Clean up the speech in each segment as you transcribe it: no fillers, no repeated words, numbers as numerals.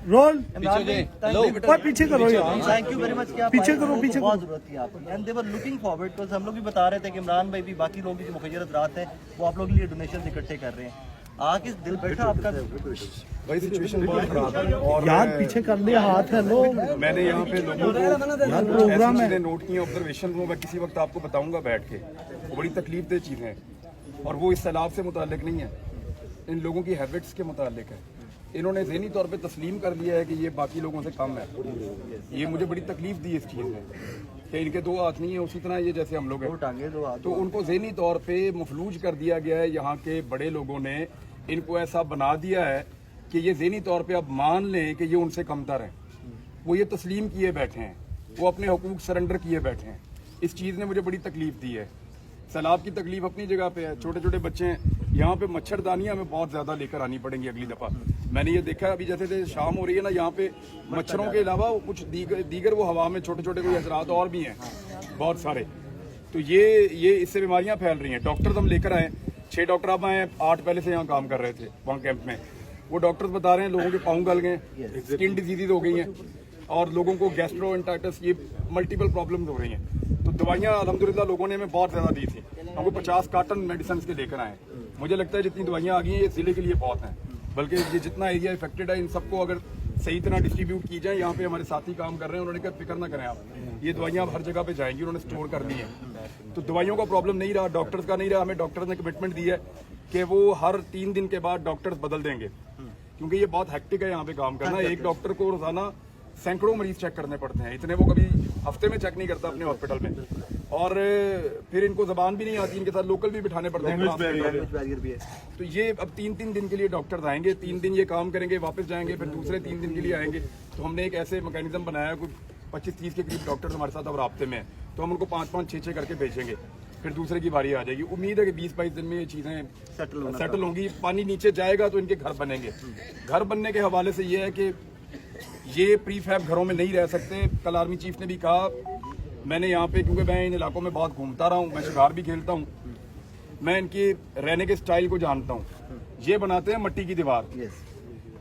Role पीछे करो यार, थैंक यू वेरी मच। क्या पीछे करो, पीछे बहुत जरूरत थी आपको, and they were looking forward to. हम लोग भी बता रहे थे कि इमरान भाई भी बाकी लोग भी जो मुखय्यरत रात है वो आप लोगों के लिए डोनेशन इकट्ठे कर रहे हैं। आके दिल बैठा आपका। भाई सिचुएशन बहुत खराब है और यार पीछे कर लिया हाथ है लो। मैंने यहाँ पे लोगों को यार प्रोग्राम है, नोट किए, ऑब्जर्वेशन को मैं किसी वक्त आपको बताऊंगा बैठ के। वो बड़ी तकलीफ दह चीज़ें हैं और वो इस सैलाब से मुतालिक नहीं है, इन लोगों की हैबिट्स के मुतालिक है। इन्होंने ज़हनी तौर पे तस्लीम कर लिया है कि ये बाकी लोगों से कम है। ये मुझे बड़ी तकलीफ दी इस चीज़ में कि इनके दो हाथ नहीं है, उसी तरह ये जैसे हम लोग हैं। तो उनको ज़हनी तौर पे मफलूज कर दिया गया है। यहाँ के बड़े लोगों ने इनको ऐसा बना दिया है कि ये ज़हनी तौर पे अब मान लें कि ये उनसे कमतर हैं। वो ये तस्लीम किए बैठे हैं, वो अपने हुकूक सरेंडर किए बैठे हैं। इस चीज़ ने मुझे बड़ी तकलीफ दी है। सैलाब की तकलीफ अपनी जगह पे है, छोटे छोटे बच्चे हैं, यहाँ पे मच्छरदानियाँ हमें बहुत ज़्यादा लेकर आनी पड़ेंगी अगली दफ़ा। मैंने ये देखा अभी जैसे शाम हो रही है ना, यहाँ पे मच्छरों के अलावा कुछ दीगर वो हवा में छोटे छोटे कोई असरात और भी हैं बहुत सारे। तो ये इससे बीमारियाँ फैल रही हैं। डॉक्टर्स हम लेकर आए, 6 डॉक्टर अब आए, 8 पहले से यहाँ काम कर रहे थे वहाँ कैंप में। वो डॉक्टर्स बता रहे हैं लोगों के पाँव गल गए, स्किन डिजीज हो गई हैं और लोगों को गैस्ट्रोएंटाइटिस, ये मल्टीपल प्रॉब्लम्स हो रही हैं। तो दवाइयाँ अल्हम्दुलिल्लाह लोगों ने हमें बहुत ज़्यादा दी थी। हमको 50 कार्टन मेडिसिन के लेकर आए। मुझे लगता है जितनी दवाइयाँ आ गई हैं ये ज़िले के लिए बहुत हैं, बल्कि ये जितना एरिया इफेक्टेड है इन सबको अगर सही तरह डिस्ट्रीब्यूट की जाए। यहाँ पे हमारे साथी काम कर रहे हैं, उन्होंने कहा फिक्र ना करें आप, ये दवाइयाँ अब हर जगह पे जाएंगी, उन्होंने स्टोर कर दी हैं। तो दवाइयों का प्रॉब्लम नहीं रहा, डॉक्टर्स का नहीं रहा। हमें डॉक्टर्स ने कमिटमेंट दी है कि वो हर 3 दिन के बाद डॉक्टर्स बदल देंगे, क्योंकि ये बहुत हेक्टिक है यहाँ पे काम करना। एक डॉक्टर को रोजाना सैकड़ों मरीज चेक करने पड़ते हैं, इतने वो कभी हफ्ते में चेक नहीं करता अपने हॉस्पिटल में। और फिर इनको जबान भी नहीं आती, इनके साथ लोकल भी बिठाने पड़ते हैं। तो ये अब 3-3 दिन के लिए डॉक्टर्स आएंगे, 3 दिन ये काम करेंगे, वापस जाएंगे, फिर दूसरे 3 दिन के लिए आएंगे। तो हमने एक ऐसे मैकेनिज्म बनाया, कुछ 25-30 के करीब डॉक्टर्स हमारे साथ अब राब्ते में हैं, तो हम उनको 5-5, 6-6 करके भेजेंगे। फिर दूसरे की बारी आ जाएगी। उम्मीद है कि 20-22 दिन में ये चीज़ें सेटल होंगी, पानी नीचे जाएगा तो इनके घर बनेंगे। घर बनने के हवाले से ये है कि ये प्रीफैब घरों में नहीं रह सकते। कल आर्मी चीफ ने भी कहा, मैंने यहाँ पे, क्योंकि मैं इन इलाकों में बहुत घूमता रहा हूँ, मैं शिकार भी खेलता हूँ, मैं इनके रहने के स्टाइल को जानता हूँ। ये बनाते हैं मट्टी की दीवार,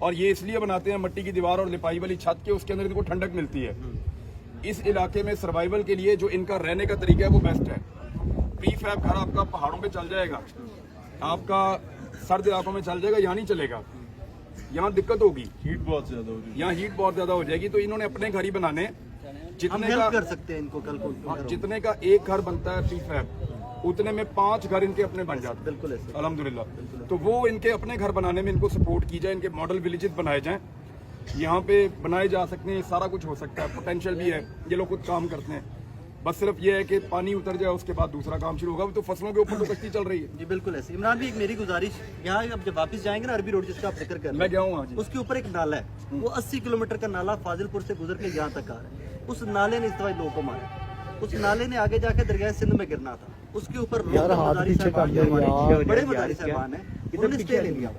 और ये इसलिए बनाते हैं मट्टी की दीवार और लिपाई वाली छत के, उसके अंदर इनको ठंडक मिलती है। इस इलाके में सर्वाइवल के लिए जो इनका रहने का तरीका है वो बेस्ट है। प्रीफैब घर आपका पहाड़ों पे चल जाएगा, आपका सर्द इलाकों में चल जाएगा, यहाँ नहीं चलेगा, यहाँ दिक्कत होगी, हीट बहुत ज्यादा होगी, यहाँ हीट बहुत ज्यादा हो जाएगी। तो इन्होंने अपने घर ही बनाने, जितने का कर सकते हैं इनको कल को, जितने का एक घर बनता है प्रीफैब, उतने में 5 घर इनके अपने बन जाते हैं। बिल्कुल अल्हम्दुलिल्लाह। तो वो इनके अपने घर बनाने में इनको सपोर्ट की जाए, इनके मॉडल विलेजेस बनाए जाएं, यहाँ पे बनाए जा सकते हैं, सारा कुछ हो सकता है, पोटेंशियल भी है, ये लोग खुद काम करते हैं। बस सिर्फ ये है कि पानी उतर जाए, उसके बाद दूसरा काम शुरू होगा। तो फसलों के ऊपर तो कश्ती चल रही है। जी बिल्कुल ऐसे। इमरान भी एक मेरी गुजारिश, यहाँ अब जब वापस जाएंगे ना अरबी रोड जिसका आप जिक्र कर, मैं गया हूँ, उसके ऊपर एक नाला है, वो 80 किलोमीटर का नाला फाजिलपुर से गुजर के यहाँ तक आ रहा है। उस नाले ने इस दफा लोगों को मारा, उस नाले ने आगे जाके दरिया सिंध में गिरना था, उसके ऊपर बड़े मदारी साहबान है, उन्होंने स्टे ले लिया।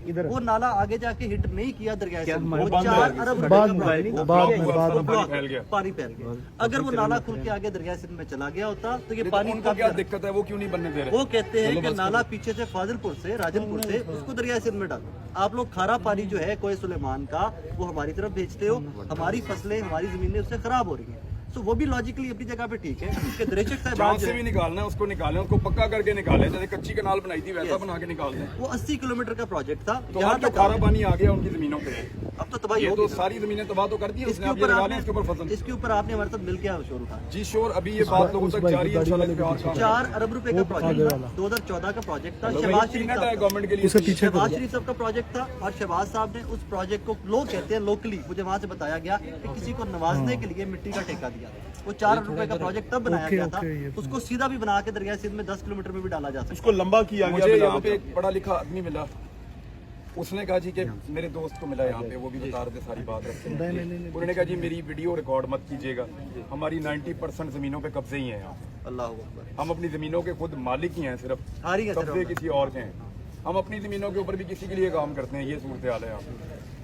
वो नाला आगे जाके हिट नहीं किया दरिया सिंध में, 4 अरब पानी फैल गया। अगर वो नाला खुल के आगे दरिया सिंध में चला गया होता तो ये पानी का क्या दिक्कत है, वो क्यों नहीं बनने दे रहे? वो कहते हैं कि नाला पीछे से फाजिलपुर से, राजनपुर से, उसको दरिया सिंध में डालो। आप लोग खारा पानी जो है कोई सुलेमान का, वो हमारी तरफ भेजते हो, हमारी फसलें, हमारी जमीनें उससे खराब हो रही हैं। तो वो भी लॉजिकली अपनी जगह पे ठीक है कि दरेचक साहब से भी निकालना है, उसको निकालें, उसको पक्का करके निकालें, जैसे कच्ची कनाल बनाई थी वैसा बना के निकाल दें। वो 80 किलोमीटर का प्रोजेक्ट था, तो यहाँ तो खारा पानी आ गया उनकी जमीनों पे। अब तो तबाही, ये तो सारी जमीनें तबाह तो कर दी है उसने, इसके ऊपर फसल। इसके ऊपर आपने हमारे साथ मिलकर शोर उठाया। जी श्योर, अभी ये बात लोगों तक जारी है इंशाल्लाह। 4 अरब रुपए का प्रोजेक्ट था, 2014 का प्रोजेक्ट था, शहबाज शरीफ गवर्नमेंट के लिए, शहबाज शरीफ साहब का प्रोजेक्ट था। और शहबाज साहब ने उस प्रोजेक्ट को, लोग कहते हैं लोकली, मुझे वहाँ से बताया गया कि किसी को नवाजने के लिए मिट्टी का ठेका दिया। वो 4 अरब रुपए का प्रोजेक्ट तब बनाया गया था, उसको सीधा भी बना के दरिया सिंध में 10 किलोमीटर में भी डाला जा सकता है, उसको लंबा किया गया। मुझे यहाँ पे एक पढ़ा लिखा आदमी मिला, उसने कहा जी कि मेरे दोस्त को मिला यहाँ पे, वो भी बता रहे थे सारी बात रखते हैं। उन्होंने कहा जी मेरी वीडियो रिकॉर्ड मत कीजिएगा, हमारी 90% जमीनों पे कब्जे ही हैं यहाँ। अल्लाह अकबर। हम अपनी जमीनों के खुद मालिक ही हैं, सिर्फ कब्जे किसी और के हैं। हम अपनी जमीनों के ऊपर भी किसी के लिए काम करते हैं, ये सूरत हाल है यहाँ पे।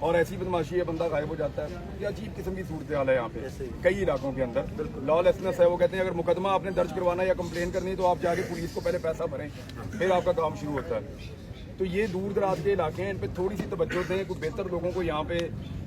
और ऐसी बदमाशी है, बंदा गायब हो जाता है, ये अजीब किस्म की सूरत हाल है यहाँ पे कई इलाकों के अंदर। लॉलेसनेस है, वो कहते हैं अगर मुकदमा आपने दर्ज करवाना या कंप्लेन करनी तो आप जाके पुलिस को पहले पैसा भरें, फिर आपका काम शुरू होता है। तो ये दूर दराज के इलाके हैं, इन पे थोड़ी सी तवज्जो दें, कुछ बेहतर लोगों को यहाँ पे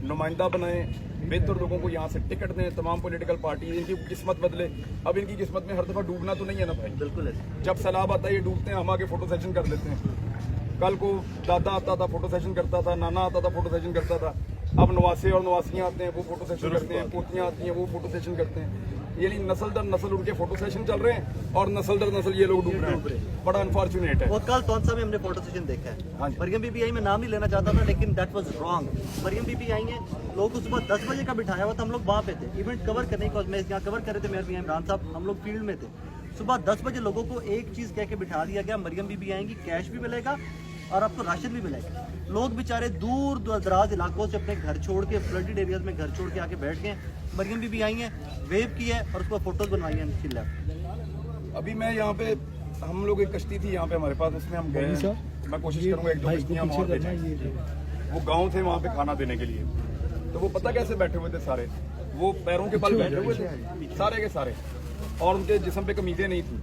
नुमाइंदा बनाएं, बेहतर लोगों को यहाँ से टिकट दें, तमाम पॉलिटिकल पार्टी इनकी किस्मत बदले। अब इनकी किस्मत में हर दफ़ा डूबना तो नहीं है ना भाई, बिल्कुल है। जब सैलाब आता है ये डूबते हैं, हम आके फोटो सेशन कर लेते हैं। कल को दादा आता था फोटो सेशन करता था, नाना आता था फोटो सेशन करता था, अब नवासे और नवासियाँ आते हैं वो फोटो सेशन करते हैं, पोतियाँ आती हैं वो फोटो सेशन करते हैं। यानी नस्ल दर नस्ल उनके फोटो सेशन चल रहे हैं और नस्ल दर नस्ल ये लोग डूब रहे हैं। बड़ा अनफॉर्चुनेट है। और कल तौनसा में हमने फोटो सेशन देखा हाँ है। जी। मरियम बीबी आई, मैं नाम नहीं लेना चाहता था लेकिन दैट वाज रॉन्ग। मरियम बीबी आई हैं, लोगों को सुबह 10 बजे का बिठाया हुआ था, हम लोग वहाँ पे थे इवेंट कवर करने को, मैं यहाँ कवर कर रहे थे, मेयर मियां इमरान साहब, हम लोग फील्ड में थे। सुबह 10 बजे लोगों को एक चीज़ कह के बिठा दिया गया, मरियम बीबी आएंगी, कैश भी मिलेगा और आपको राशन भी मिलेगा। लोग बेचारे दूर दराज इलाकों से अपने घर छोड़ के, फ्लडेड एरियाज में घर छोड़ के आके बैठ गए। मरियम बीबी आई हैं, वेव की है और उसको फोटोज बनवाई हैं इंशाल्लाह। अभी मैं यहाँ पे, हम लोग एक कश्ती थी यहाँ पे हमारे पास, उसमें हम गए हैं। मैं कोशिश करूंगा एक दो कश्तियाँ वहाँ पे जाएं। वो गाँव थे वहाँ पे खाना देने के लिए, तो वो पता कैसे बैठे हुए थे सारे, वो पैरों के बल बैठे हुए थे सारे के सारे, और उनके जिस्म पे कमीजें नहीं थी।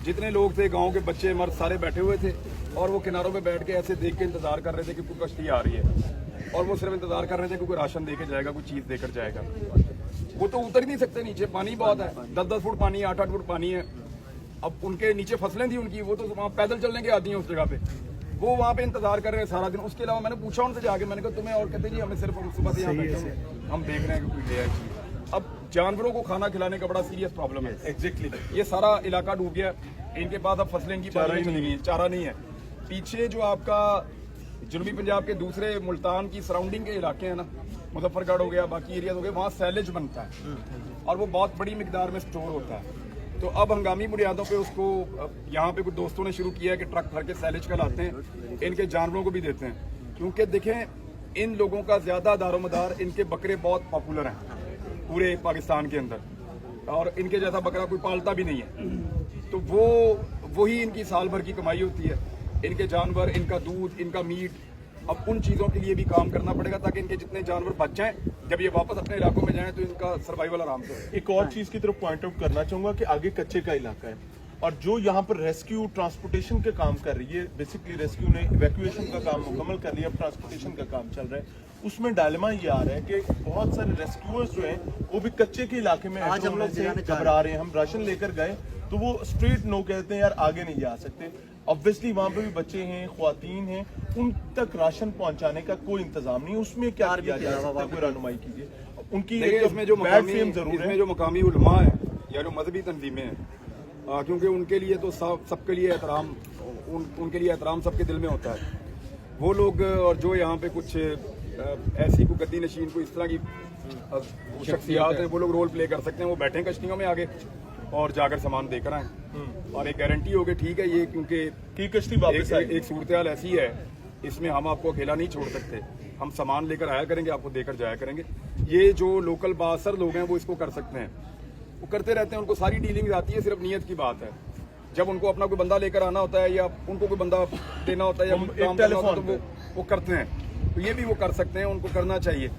जितने लोग थे गांव के बच्चे मर्द सारे बैठे हुए थे और वो किनारों पे बैठ के ऐसे देख के इंतजार कर रहे थे कि कोई कश्ती आ रही है, और वो सिर्फ इंतजार कर रहे थे कि कोई राशन दे के जाएगा, कोई चीज देकर जाएगा। वो तो उतर ही नहीं सकते नीचे, पानी बहुत है, 10-10 फुट पानी है, 8-8 फुट पानी है। अब उनके नीचे फसलें थी उनकी, वो तो वहाँ पैदल चलने के आदि हैं उस जगह पे, वो वहाँ पे इंतजार कर रहे हैं सारा दिन। उसके अलावा मैंने पूछा उनसे जाके, मैंने कहा तुम्हें, और कहते जी हमें सिर्फ, हम सुबह से यहाँ बैठे हैं, हम देख रहे हैं कि कोई ले आए चीज। अब जानवरों को खाना खिलाने का बड़ा सीरियस प्रॉब्लम है। एग्जैक्टली, ये सारा इलाका डूब गया, इनके पास अब फसलें इनकी चारा ही नहीं है, चारा नहीं है। पीछे जो आपका जनूबी पंजाब के दूसरे मुल्तान की सराउंडिंग के इलाके हैं ना, मुजफ्फरगढ़ हो गया, बाकी एरिया हो गए, वहाँ सैलेज बनता है और वो बहुत बड़ी मिकदार में स्टोर होता है। तो अब हंगामी बुनियादों पे उसको यहाँ पे कुछ दोस्तों ने शुरू किया है कि ट्रक भर के सैलेज का लाते हैं, इनके जानवरों को भी देते हैं, क्योंकि देखें इन लोगों का ज्यादा दारोमदार, इनके बकरे बहुत पॉपुलर हैं पूरे पाकिस्तान के अंदर, और इनके जैसा बकरा कोई पालता भी नहीं है। तो वही इनकी साल भर की कमाई होती है, इनके जानवर, इनका दूध, इनका मीट। अब उन चीज़ों के लिए भी काम करना पड़ेगा ताकि इनके जितने जानवर बच जाएं, जब ये वापस अपने इलाकों में जाएं तो इनका सर्वाइवल आराम से हो। एक और चीज की तरफ पॉइंट आउट करना चाहूंगा कि आगे कच्चे का इलाका है और जो यहाँ पर रेस्क्यू ट्रांसपोर्टेशन के काम कर रही है, बेसिकली रेस्क्यू ने इवैक्यूएशन का काम मुकम्मल कर लिया, अब ट्रांसपोर्टेशन का काम चल रहा है। उसमें डायलेमा ये आ रहा है कि बहुत सारे रेस्क्यूअर्स जो हैं वो भी कच्चे के इलाके में आज हम लोग घबरा रहे हैं। हम राशन लेकर गए तो वो स्ट्रेट नो कहते हैं, यार आगे नहीं जा सकते। ऑब्वियसली वहाँ पे भी बच्चे हैं, ख्वातीन हैं, उन तक राशन पहुँचाने का कोई इंतजाम नहीं। उसमें क्या किया जा सकता है, कोई रहनुमाई कीजिए। उनकी इसमें जो मकामी उलमा है या जो मजहबी तंजीमें हैं, क्योंकि उनके लिए तो सबके लिए एहतराम, उनके लिए एहतराम सबके दिल में होता है। वो लोग और जो यहाँ पे कुछ ऐसी कोई गद्दी नशीन, कोई इस तरह की शख्सियात हैं, वो लोग रोल प्ले कर सकते हैं। वो बैठे कश्तियों में आगे और जाकर सामान देकर आए, और एक गारंटी हो गई, ठीक है ये, क्योंकि कश्ती वापस एक सूरत हाल ऐसी है, इसमें हम आपको अकेला नहीं छोड़ सकते, हम सामान लेकर आया करेंगे, आपको देकर जाया करेंगे। ये जो लोकल बासर लोग हैं वो इसको कर सकते हैं, वो करते रहते हैं, उनको सारी डीलिंग आती है, सिर्फ नीयत की बात है। जब उनको अपना कोई बंदा लेकर आना होता है या उनको कोई बंदा देना होता है या काम करना होता है तो वो करते हैं। तो ये भी वो कर सकते हैं, उनको करना चाहिए।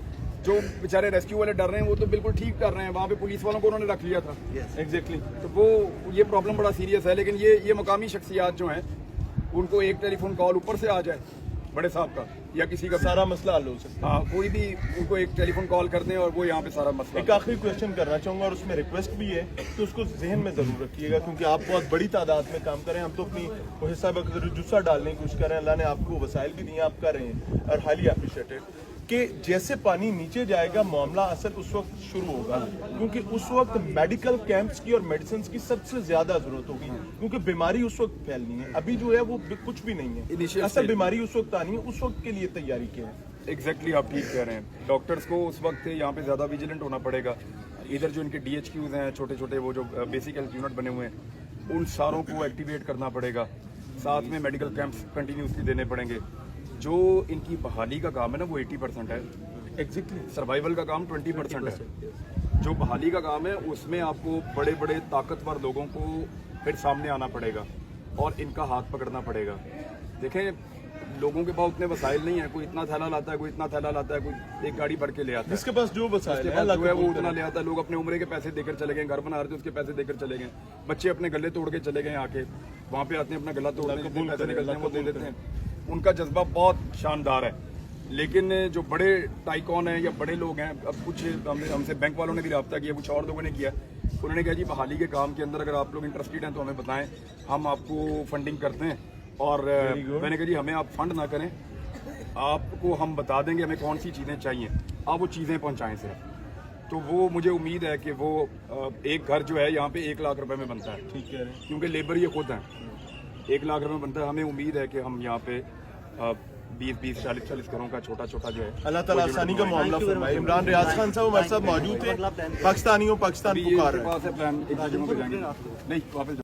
जो बेचारे रेस्क्यू वाले डर रहे हैं वो तो बिल्कुल ठीक कर रहे हैं, वहाँ पे पुलिस वालों को उन्होंने रख लिया था। एग्जैक्टली। तो वो ये प्रॉब्लम बड़ा सीरियस है। लेकिन ये मकामी शख्सियात जो हैं उनको एक टेलीफोन कॉल ऊपर से आ जाए बड़े साहब का या किसी का, सारा मसला हल हो सकता है। हाँ, कोई भी उनको एक टेलीफोन कॉल कर दें और वो यहाँ पे सारा मसला। एक आखिरी क्वेश्चन करना चाहूंगा और उसमें रिक्वेस्ट भी है कि उसको जहन में जरूर रखिएगा, क्योंकि आप बहुत बड़ी तादाद में काम करें, हम तो अपनी वो हिस्सा जुस्सा डालने की कोशिश कर रहे हैं। अल्लाह ने आपको वसाइल भी दिए, आप कर रहे हैं और हाईली अप्रिशिएटेड। कि जैसे पानी नीचे जाएगा मामला असल उस वक्त शुरू होगा, क्योंकि उस वक्त मेडिकल कैंप्स की और मेडिसिन की सबसे ज्यादा जरूरत होगी, क्योंकि बीमारी उस वक्त फैलनी है। अभी जो है वो कुछ भी नहीं है, असल बीमारी उस वक्त आनी है, उस वक्त के लिए तैयारी क्या है। एग्जैक्टली, आप ठीक कह रहे हैं। डॉक्टर्स को उस वक्त यहाँ पे ज्यादा विजिलेंट होना पड़ेगा। इधर जो इनके DHQs हैं, छोटे छोटे वो जो बेसिक हेल्थ यूनिट बने हुए हैं, उन सारों को एक्टिवेट करना पड़ेगा। साथ में मेडिकल कैंप्स कंटिन्यूसली देने पड़ेंगे। जो इनकी बहाली का काम है ना वो 80% है। एग्जैक्टली, सर्वाइवल का काम 20% है। जो बहाली का काम है उसमें आपको बड़े बड़े ताकतवर लोगों को फिर सामने आना पड़ेगा और इनका हाथ पकड़ना पड़ेगा। देखें, लोगों के पास उतने वसाइल नहीं है, कोई इतना थैला लाता है, कोई इतना थैला लाता है, कोई एक गाड़ी भर के ले आता है। जिसके पास जो वसाइल है वो उतना ले आता है। लोग अपने उम्रे के पैसे देकर चले गए, घर बना रहे थे उसके पैसे देकर चले गए, बच्चे अपने गले तोड़ के चले गए आके। वहाँ पे आते हैं, अपना गला तोड़ते हैं, जितने पैसे निकलते हैं वो दे देते हैं। उनका जज्बा बहुत शानदार है। लेकिन जो बड़े टाइकॉन हैं या बड़े लोग हैं, अब कुछ हमसे बैंक वालों ने भी रब्ता किया, कुछ और लोगों ने किया, उन्होंने कहा जी बहाली के काम के अंदर अगर आप लोग इंटरेस्टेड हैं तो हमें बताएं, हम आपको फंडिंग करते हैं। और मैंने कहा जी हमें आप फंड ना करें, आपको हम बता देंगे हमें कौन सी चीज़ें चाहिए, आप वो चीज़ें पहुँचाएँ सिर्फ। तो वो मुझे उम्मीद है कि वो एक घर जो है यहाँ पे 1 लाख रुपए में बनता है, ठीक है, क्योंकि लेबर ये खुद है, 1 लाख रुपए में बनता है। हमें उम्मीद है कि हम यहाँ पे 20-20, 40-40 घरों का छोटा छोटा जो है अल्लाह ताला आसानी का मामला फरमाए। इमरान रियाज खान साहब हमारे साथ मौजूद थे। पाकिस्तानियों पाकिस्तान पुकार रहे हैं। पास है प्लान, एक जगहों पे जाएंगे नहीं वापस